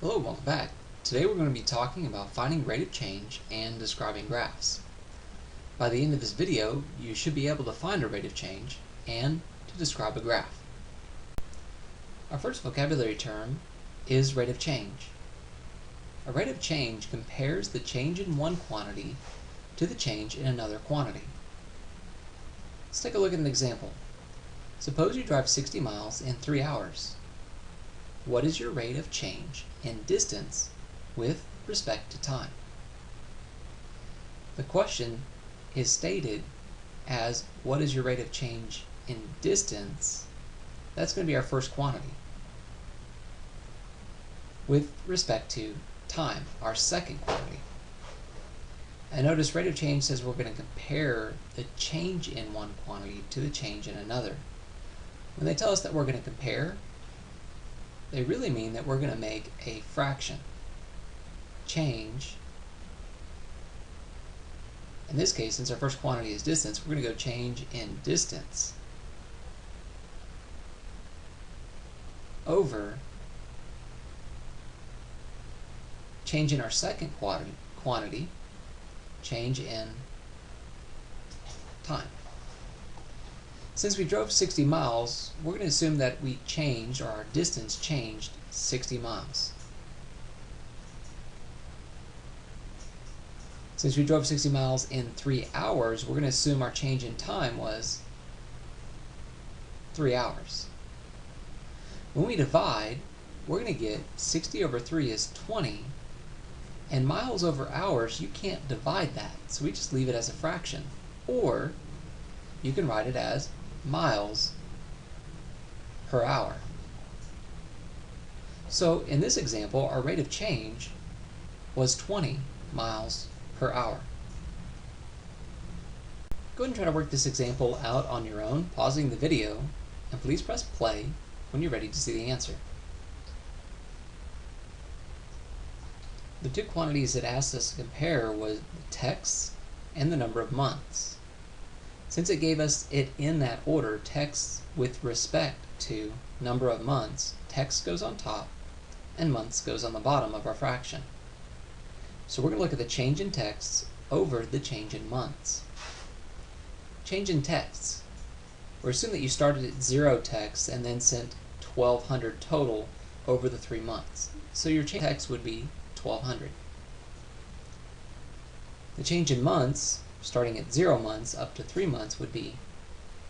Hello, welcome back. Today we're going to be talking about finding rate of change and describing graphs. By the end of this video, you should be able to find a rate of change and to describe a graph. Our first vocabulary term is rate of change. A rate of change compares the change in one quantity to the change in another quantity. Let's take a look at an example. Suppose you drive 60 miles in 3 hours. What is your rate of change in distance with respect to time? The question is stated as what is your rate of change in distance? That's going to be our first quantity. With respect to time, our second quantity. And notice rate of change says we're going to compare the change in one quantity to the change in another. When they tell us that we're going to compare, they really mean that we're going to make a fraction. Change, in this case, since our first quantity is distance, we're going to go change in distance over change in our second quantity, change in time. Since we drove 60 miles, we're going to assume that we changed, or our distance changed, 60 miles. Since we drove 60 miles in 3 hours, we're going to assume our change in time was 3 hours. When we divide, we're going to get 60 over 3 is 20, and miles over hours, you can't divide that, so we just leave it as a fraction. Or you can write it as miles per hour. So in this example, our rate of change was 20 miles per hour. Go ahead and try to work this example out on your own, pausing the video, and please press play when you're ready to see the answer. The two quantities it asked us to compare was the text and the number of months. Since it gave us it in that order, text with respect to number of months, text goes on top and months goes on the bottom of our fraction. So we're going to look at the change in texts over the change in months. Change in texts. We're assuming that you started at 0 texts and then sent 1,200 total over the 3 months. So your change in text would be 1,200. The change in months, starting at 0 months up to 3 months, would be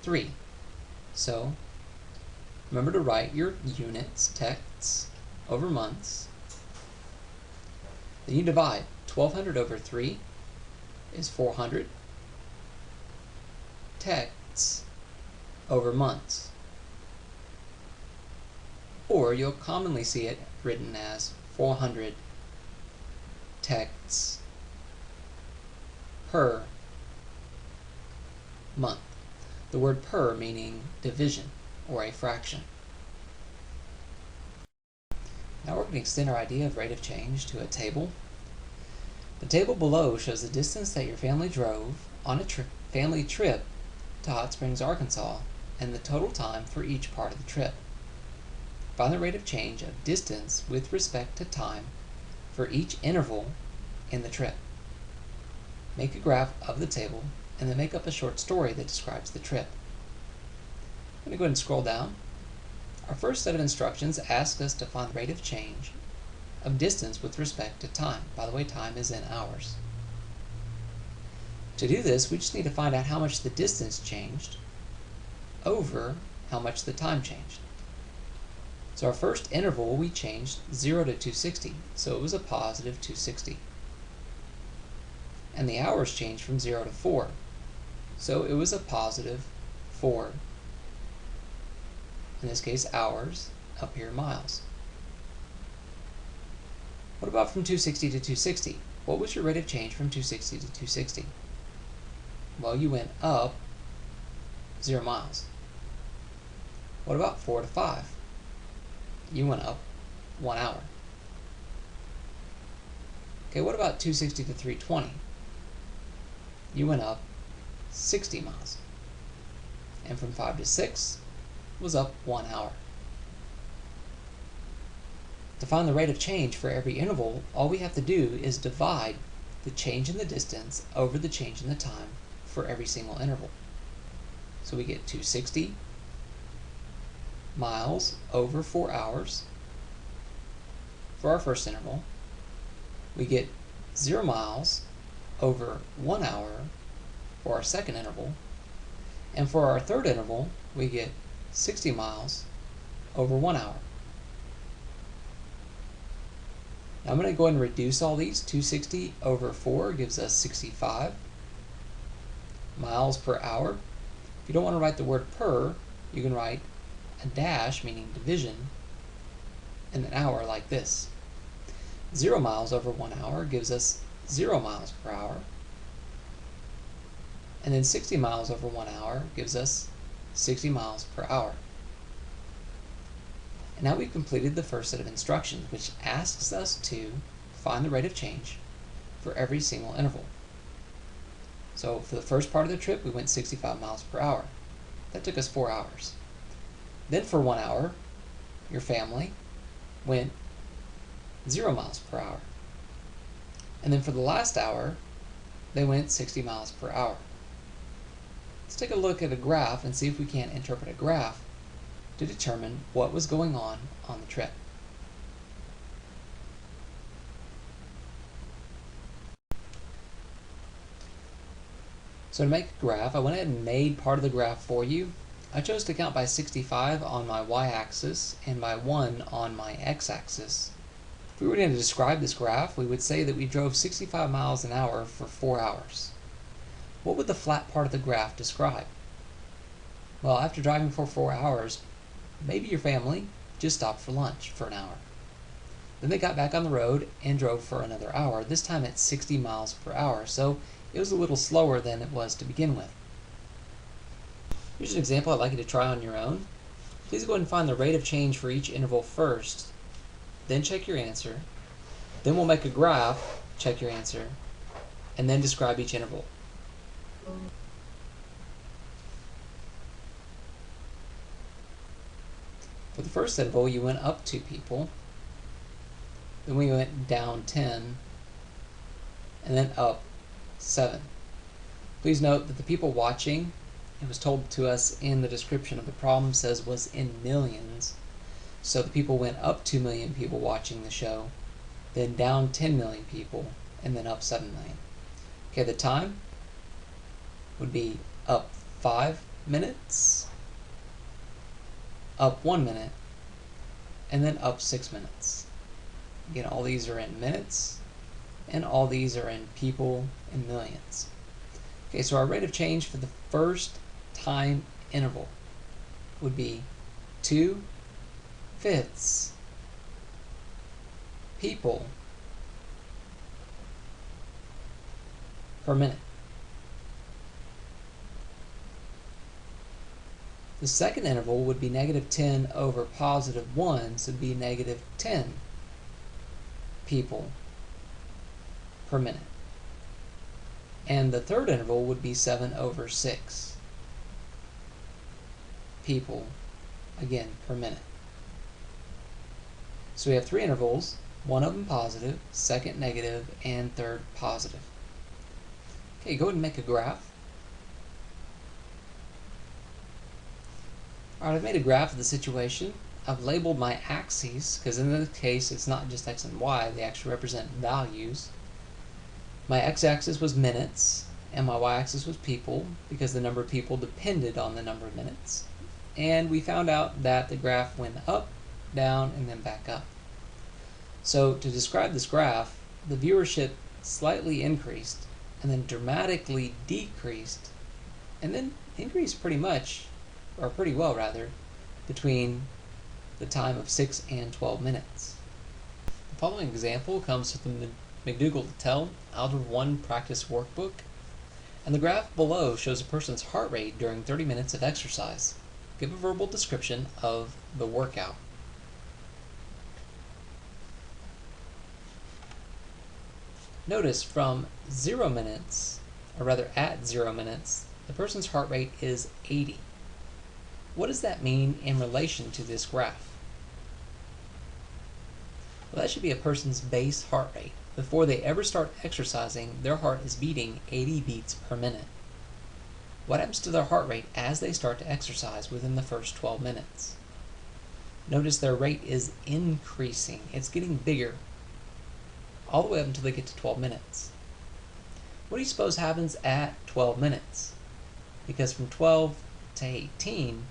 3. So remember to write your units, texts, over months. Then you divide. 1,200 over 3 is 400. Texts over months. Or you'll commonly see it written as 400 texts per month. The word per meaning division or a fraction. Now we're going to extend our idea of rate of change to a table. The table below shows the distance that your family drove on a family trip to Hot Springs, Arkansas, and the total time for each part of the trip. Find the rate of change of distance with respect to time for each interval in the trip. Make a graph of the table and then make up a short story that describes the trip. I'm going to go ahead and scroll down. Our first set of instructions asks us to find the rate of change of distance with respect to time. By the way, time is in hours. To do this, we just need to find out how much the distance changed over how much the time changed. So our first interval, we changed 0 to 260, so it was a positive 260. And the hours changed from 0 to 4, so it was a positive 4. In this case, hours, up here miles. What about from 260 to 260? What was your rate of change from 260 to 260? Well, you went up 0 miles. What about 4 to 5? You went up 1 hour. Okay, what about 260 to 320? You went up 60 miles. And from 5 to 6 was up 1 hour. To find the rate of change for every interval, all we have to do is divide the change in the distance over the change in the time for every single interval. So we get 260 miles over 4 hours for our first interval. We get 0 miles over 1 hour for our second interval. And for our third interval, we get 60 miles over 1 hour. Now I'm going to go ahead and reduce all these. 260 over 4 gives us 65 miles per hour. If you don't want to write the word per, you can write a dash, meaning division, and an hour like this. 0 miles over 1 hour gives us 0 miles per hour. And then 60 miles over 1 hour gives us 60 miles per hour. And now we've completed the first set of instructions, which asks us to find the rate of change for every single interval. So for the first part of the trip, we went 65 miles per hour. That took us 4 hours. Then for 1 hour, your family went 0 miles per hour. And then for the last hour, they went 60 miles per hour. Let's take a look at a graph and see if we can't interpret a graph to determine what was going on the trip. So to make a graph, I went ahead and made part of the graph for you. I chose to count by 65 on my y-axis and by 1 on my x-axis. If we were going to describe this graph, we would say that we drove 65 miles an hour for 4 hours. What would the flat part of the graph describe? Well, after driving for 4 hours, maybe your family just stopped for lunch for an hour. Then they got back on the road and drove for another hour, this time at 60 miles per hour, so it was a little slower than it was to begin with. Here's an example I'd like you to try on your own. Please go ahead and find the rate of change for each interval first, then check your answer, then we'll make a graph, check your answer, and then describe each interval. For the first interval, you went up 2 people, then we went down 10, and then up 7. Please note that the people watching, it was told to us in the description of the problem, says was in millions. So the people went up 2 million people watching the show, then down 10 million people, and then up 7 million. Okay, the time would be up 5 minutes, up 1 minute, and then up 6 minutes. Again, all these are in minutes, and all these are in people in millions. Okay, so our rate of change for the first time interval would be 2/5 people per minute. The second interval would be -10 over +1, so it would be -10 people per minute. And the third interval would be 7/6 people, again, per minute. So we have 3 intervals, one of them positive, second negative, and third positive. Okay, go ahead and make a graph. Alright, I've made a graph of the situation. I've labeled my axes, because in this case it's not just x and y, they actually represent values. My x-axis was minutes, and my y-axis was people, because the number of people depended on the number of minutes. And we found out that the graph went up, down, and then back up. So to describe this graph, the viewership slightly increased, and then dramatically decreased, and then increased pretty much, or pretty well rather, between the time of 6 and 12 minutes. The following example comes from the McDougall-Littell Algebra 1 Practice Workbook, and the graph below shows a person's heart rate during 30 minutes of exercise. Give a verbal description of the workout. Notice from 0 minutes, or rather at 0 minutes, the person's heart rate is 80. What does that mean in relation to this graph? Well, that should be a person's base heart rate. Before they ever start exercising, their heart is beating 80 beats per minute. What happens to their heart rate as they start to exercise within the first 12 minutes? Notice their rate is increasing. It's getting bigger all the way up until they get to 12 minutes. What do you suppose happens at 12 minutes? Because from 12 to 18,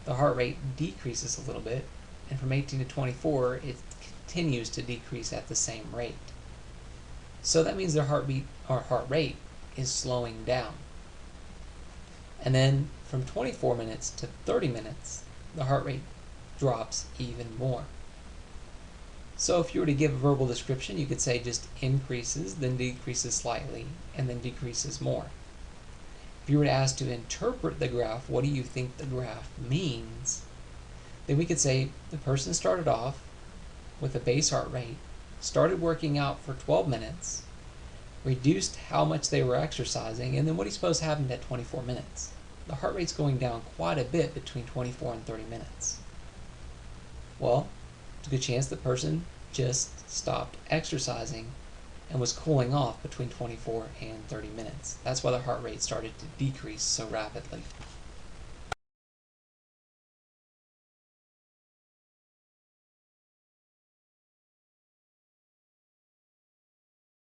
the heart rate decreases a little bit, and from 18 to 24, it continues to decrease at the same rate. So that means their heartbeat or heart rate is slowing down. And then from 24 minutes to 30 minutes, the heart rate drops even more. So if you were to give a verbal description, you could say just increases, then decreases slightly, and then decreases more. If you were asked to interpret the graph, what do you think the graph means? Then we could say the person started off with a base heart rate, started working out for 12 minutes, reduced how much they were exercising, and then what do you suppose happened at 24 minutes? The heart rate's going down quite a bit between 24 and 30 minutes. Well, there's a good chance the person just stopped exercising and was cooling off between 24 and 30 minutes. That's why the heart rate started to decrease so rapidly.